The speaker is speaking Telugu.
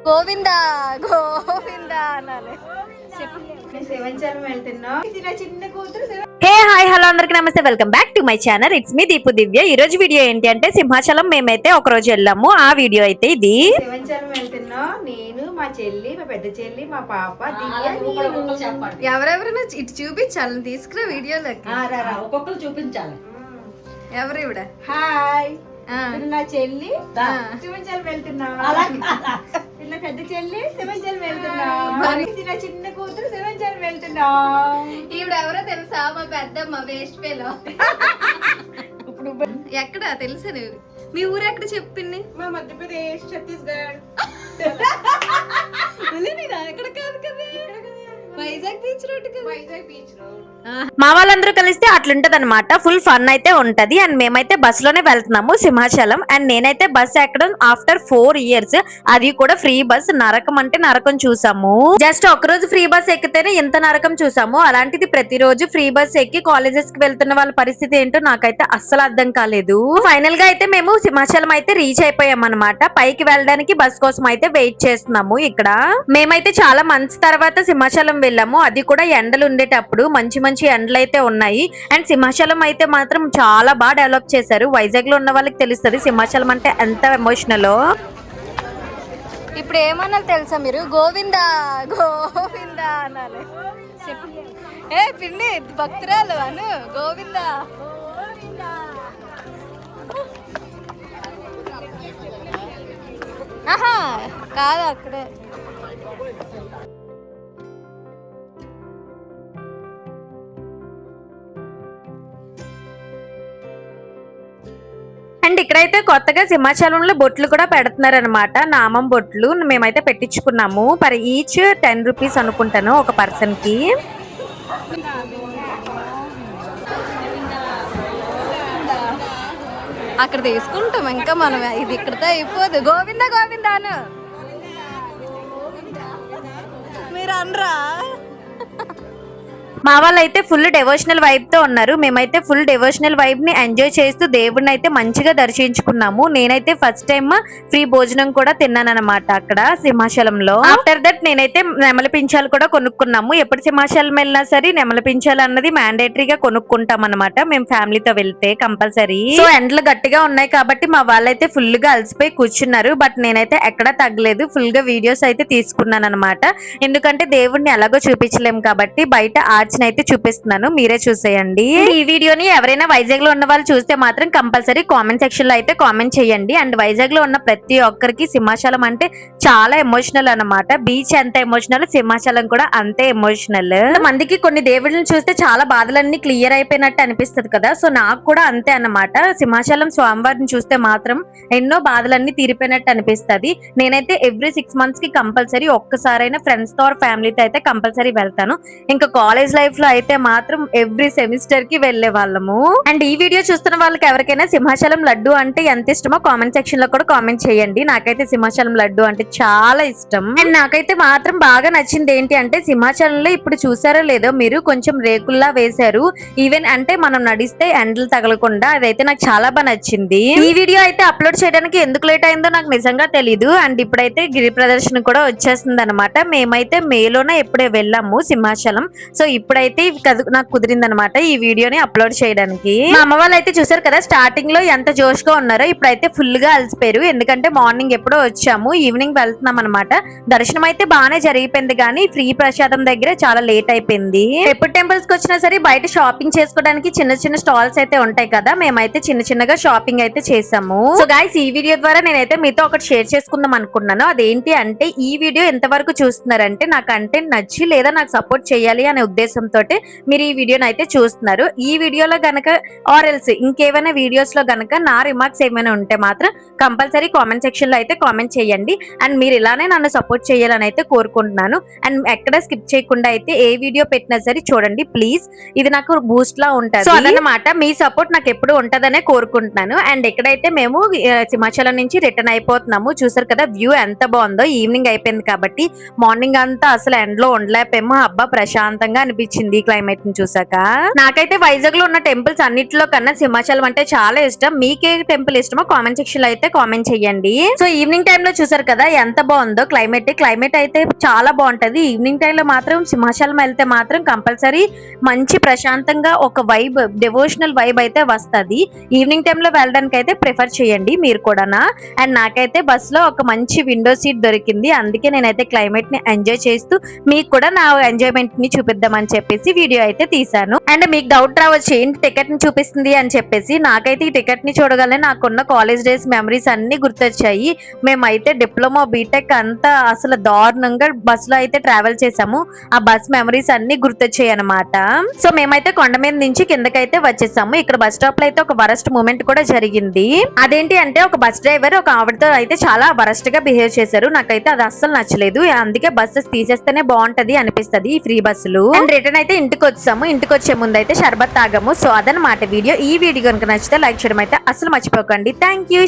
గోవిందా గోవిందా అనాలి. హే హాయ్ హలో అందరికి నమస్తే, welcome back to my channel. It's me Deepu Divya. ఈ రోజు వీడియో ఏంటి అంటే సింహాచలం మేమైతే ఒక రోజు వెళ్ళాము. ఆ వీడియో అయితే ఇది. శివంచలం వెళ్తున్నాం. నేను, మా చెల్లి, మా పెద్ద చెల్లి, మా పాప. ఎవరెవరైనా ఇటు చూపించాలి, తీసుకురా వీడియోలోకి. ఒక్కొక్కరు చూపించాలి. ఎవరు ఇవిడ? హాయ్, నా చెల్లి శివంచలం వెళ్తున్నా. నా పెద్ద చెల్లి శివంచలం వెళ్తున్నా. నా చిన్న కూతురు శివంచలం వెళ్తున్నా. ఈవిడ ఎవరో తెలుసా? మా పెద్దమ్మ వేస్ట్ పేలో. ఎక్కడ తెలుసా? మీ ఊరు ఎక్కడ చెప్పింది? మా మధ్యప్రదేశ్, ఛత్తీస్గఢ్. ఎక్కడ కాదు కదా, వైజాగ్ బీచ్ రోడ్ కదా. Vizag beach road. మా వాళ్ళందరూ కలిస్తే అట్లుంటది అనమాట. ఫుల్ ఫన్ అయితే ఉంటది. అండ్ మేమైతే బస్ లోనే వెళ్తున్నాము సింహాచలం. అండ్ నేనైతే బస్ ఎక్కడం ఆఫ్టర్ 4 years, అది కూడా ఫ్రీ బస్. నరకం అంటే నరకం చూసాము. జస్ట్ ఒక రోజు ఫ్రీ బస్ ఎక్కితేనే ఇంత నరకం చూసాము. అలాంటిది ప్రతిరోజు ఫ్రీ బస్ ఎక్కి కాలేజెస్ కి వెళ్తున్న వాళ్ళ పరిస్థితి ఏంటో నాకైతే అస్సలు అర్థం కాలేదు. ఫైనల్ గా అయితే మేము సింహాచలం అయితే రీచ్ అయిపోయాం అనమాట. పైకి వెళ్ళడానికి బస్ కోసం అయితే వెయిట్ చేస్తున్నాము. ఇక్కడ మేమైతే చాలా మంత్స్ తర్వాత సింహాచలం వెళ్ళాము. అది కూడా ఎండలు ఉండేటప్పుడు. మంచి మంచి ఎండలు అయితే ఉన్నాయి. అండ్ సింహాచలం అయితే మాత్రం చాలా బాగా డెవలప్ చేశారు. వైజాగ్ లో ఉన్న వాళ్ళకి తెలుస్తుంది సింహాచలం అంటే ఎంత ఎమోషనల్. ఇప్పుడు ఏమన్నా తెలుసా మీరు? గోవిందా గోవిందా అనాలి. ఏ పిండి భక్తురాలు అను, గోవిందా. ఆహా కాదు, అక్కడే. అండ్ ఇక్కడైతే కొత్తగా సింహాచలంలో బొట్లు కూడా పెడుతున్నారు అనమాట. నామం బొట్లు మేమైతే పెట్టించుకున్నాము. పర్ ఈచ్ 10 rupees అనుకుంటాను ఒక పర్సన్ కి. అక్కడ తీసుకుంటాం ఇంకా మనం. ఇది ఇక్కడతో అయిపోదు. గోవిందా గోవిందా అను. మీరు అనరా? మా వాళ్ళు అయితే ఫుల్ డెవోషనల్ వైబ్ తో ఉన్నారు. మేమైతే ఫుల్ డెవోషనల్ వైబ్ ని ఎంజాయ్ చేస్తూ దేవుడిని అయితే మంచిగా దర్శించుకున్నాము. నేనైతే ఫస్ట్ టైం ఫ్రీ భోజనం కూడా తిన్నానన్నమాట అక్కడ సింహాచలంలో. ఆఫ్టర్ దట్ నేనైతే నెమలి పించాలు కూడా కొనుక్కున్నాము. ఎప్పుడు సింహాచలం వెళ్ళినా సరే నెమలి పించాలు అన్నది మ్యాండేటరీగా కొనుక్కుంటాం అనమాట మేము ఫ్యామిలీతో వెళ్తే కంపల్సరీ. సో ఎండలు గట్టిగా ఉన్నాయి కాబట్టి మా వాళ్ళైతే ఫుల్ గా అలసిపోయి కూర్చున్నారు. బట్ నేనైతే ఎక్కడా తగ్గలేదు. ఫుల్ గా వీడియోస్ అయితే తీసుకున్నాను అనమాట. ఎందుకంటే దేవుడిని ఎలాగో చూపించలేము కాబట్టి బయట అయితే చూపిస్తున్నాను, మీరే చూసేయండి. ఈ వీడియోని ఎవరైనా వైజాగ్ లో ఉన్న వాళ్ళు చూస్తే మాత్రం కంపల్సరీ కామెంట్ సెక్షన్ లో అయితే కామెంట్ చేయండి. అండ్ వైజాగ్ లో ఉన్న ప్రతి ఒక్కరికి సింహాచలం అంటే చాలా ఎమోషనల్ అనమాట. బీచ్ ఎంత ఎమోషనల్, సింహాచలం కూడా అంతే ఎమోషనల్. మందికి కొన్ని దేవుళ్ళని చూస్తే చాలా బాధలన్నీ క్లియర్ అయిపోయినట్టు అనిపిస్తుంది కదా. సో నాకు కూడా అంతే అన్నమాట. సింహాచలం స్వామివారిని చూస్తే మాత్రం ఎన్నో బాధలన్నీ తీరిపోయినట్టు అనిపిస్తుంది. నేనైతే ఎవ్రీ 6 months కి కంపల్సరీ ఒక్కసారైనా ఫ్రెండ్స్ తో ఫ్యామిలీతో అయితే కంపల్సరీ వెళ్తాను. ఇంకా కాలేజ్ లైఫ్ లో అయితే మాత్రం ఎవ్రీ సెమిస్టర్ కి వెళ్లే వాళ్ళము. అండ్ ఈ వీడియో చూస్తున్న వాళ్ళకి ఎవరికైనా సింహాచలం లడ్డు అంటే ఎంత ఇష్టమో కామెంట్ సెక్షన్ లో కూడా కామెంట్ చేయండి. నాకైతే సింహాచలం లడ్డు అంటే చాలా ఇష్టం. అండ్ నాకైతే మాత్రం బాగా నచ్చింది ఏంటి అంటే సింహాచలంలో ఇప్పుడు చూసారో లేదో మీరు, కొంచెం రేకుల్లా వేశారు. ఈవెన్ అంటే మనం నడిస్తే ఎండలు తగలకుండా. అదైతే నాకు చాలా బాగా నచ్చింది. ఈ వీడియో అయితే అప్లోడ్ చేయడానికి ఎందుకు లేట్ అయిందో నాకు నిజంగా తెలీదు. అండ్ ఇప్పుడైతే గిరి ప్రదర్శన కూడా వచ్చేస్తుంది అనమాట. మేమైతే మేలోనే ఎప్పుడే వెళ్ళాము సింహాచలం. సో ఇప్పుడైతే నాకు కుదిరింది అనమాట ఈ వీడియోని అప్లోడ్ చేయడానికి. మా అమ్మ వాళ్ళు అయితే చూసారు కదా స్టార్టింగ్ లో ఎంత జోష్ గా ఉన్నారో. ఇప్పుడైతే ఫుల్ గా అలసిపోయారు. ఎందుకంటే మార్నింగ్ ఎప్పుడో వచ్చాము, ఈవినింగ్ వెళ్తున్నాం అనమాట. దర్శనం అయితే బాగానే జరిగిపోయింది కానీ ఫ్రీ ప్రసాదం దగ్గర చాలా లేట్ అయిపోయింది. ఎప్పుడు టెంపుల్స్ కి వచ్చినా సరే బయట షాపింగ్ చేసుకోవడానికి చిన్న చిన్న స్టాల్స్ అయితే ఉంటాయి కదా. మేమైతే చిన్న చిన్నగా షాపింగ్ అయితే చేసాము. సో గైస్ ఈ వీడియో ద్వారా నేనైతే మీతో ఒకటి షేర్ చేసుకుందాం అనుకున్నాను. అదేంటి అంటే ఈ వీడియో ఎంతవరకు చూస్తున్నారంటే నా కంటెంట్ నచ్చి లేదా నాకు సపోర్ట్ చేయాలి అనే ఉద్దేశంతో మీరు ఈ వీడియోని అయితే చూస్తున్నారు. ఈ వీడియోలో గనక ఆర్ ఎల్స్ ఇంకేమైనా వీడియోస్ లో గనక నా రిమార్క్స్ ఏమైనా ఉంటే మాత్రం కంపల్సరీ కామెంట్ సెక్షన్ లో అయితే కామెంట్ చేయండి. అండ్ మీరు ఇలానే నన్ను సపోర్ట్ చేయాలని అయితే కోరుకుంటున్నాను. అండ్ ఎక్కడ స్కిప్ చేయకుండా అయితే ఏ వీడియో పెట్టినా సరే చూడండి ప్లీజ్. ఇది నాకు బూస్ట్ లా ఉంటుంది. సో అదనమాట మీ సపోర్ట్ నాకు ఎప్పుడు ఉంటదనే కోరుకుంటున్నాను. అండ్ ఎక్కడైతే మేము సింహాచలం నుంచి రిటర్న్ అయిపోతున్నాము. చూసారు కదా వ్యూ ఎంత బాగుందో. ఈవినింగ్ అయిపోయింది కాబట్టి మార్నింగ్ అంతా అసలు ఎండలో ఉండలేకపోయాము. అబ్బా ప్రశాంతంగా అనిపించింది. అనిపించింది క్లైమేట్ ని చూసాక. నాకైతే వైజాగ్ లో ఉన్న టెంపుల్స్ అన్నిటిలో కన్నా సింహాచలం అంటే చాలా ఇష్టం. మీకే టెంపుల్ ఇష్టమో కామెంట్ సెక్షన్ లో అయితే కామెంట్ చేయండి. సో ఈవినింగ్ టైమ్ లో చూసారు కదా ఎంత బాగుందో క్లైమేట్ అయితే చాలా బాగుంటది. ఈవినింగ్ టైమ్ లో మాత్రం సింహాచలం వెళ్తే మాత్రం కంపల్సరీ మంచి ప్రశాంతంగా ఒక వైబ్, డివోషనల్ వైబ్ అయితే వస్తది. ఈవినింగ్ టైమ్ లో వెళ్ళడానికి అయితే ప్రిఫర్ చేయండి మీరు కూడానా. అండ్ నాకైతే బస్ లో ఒక మంచి విండో సీట్ దొరికింది, అందుకే నేనైతే క్లైమేట్ ని ఎంజాయ్ చేస్తూ మీకు కూడా నా ఎంజాయ్మెంట్ ని చూపిద్దామని చెప్పేసి వీడియో అయితే తీసాను. అండ్ మీకు డౌట్ రావచ్చు ఏంటి టికెట్ ని చూపిస్తుంది అని చెప్పేసి. నాకైతే ఈ టికెట్ ని చూడగానే నాకున్న కాలేజ్ డేస్ మెమరీస్ అన్ని గుర్తొచ్చాయి. మేమైతే డిప్లొమా బీటెక్ అంతా అసలు దారుణంగా బస్ లో అయితే ట్రావెల్ చేసాము. ఆ బస్ మెమరీస్ అన్ని గుర్తొచ్చాయి అనమాట. సో మేమైతే కొండ మీద నుంచి కిందకైతే వచ్చేసాము. ఇక్కడ బస్ స్టాప్ లో అయితే ఒక వరస్ట్ మూమెంట్ కూడా జరిగింది. అదేంటి అంటే ఒక బస్ డ్రైవర్ ఒక ఆవిడతో అయితే చాలా వరస్ట్ గా బిహేవ్ చేశారు. నాకైతే అది అస్సలు నచ్చలేదు. అందుకే బస్సెస్ తీసేస్తేనే బాగుంటది అనిపిస్తది ఈ ఫ్రీ బస్సులు. అండ్ రిటర్న్ అయితే ఇంటికి వచ్చాము. ఇంటికి వచ్చే ముందు అయితే షర్బత్ తాగాము. సో అదనమాట వీడియో. ఈ వీడియో కనుక నచ్చితే లైక్ చేయడం అయితే అసలు మర్చిపోకండి. Thank you.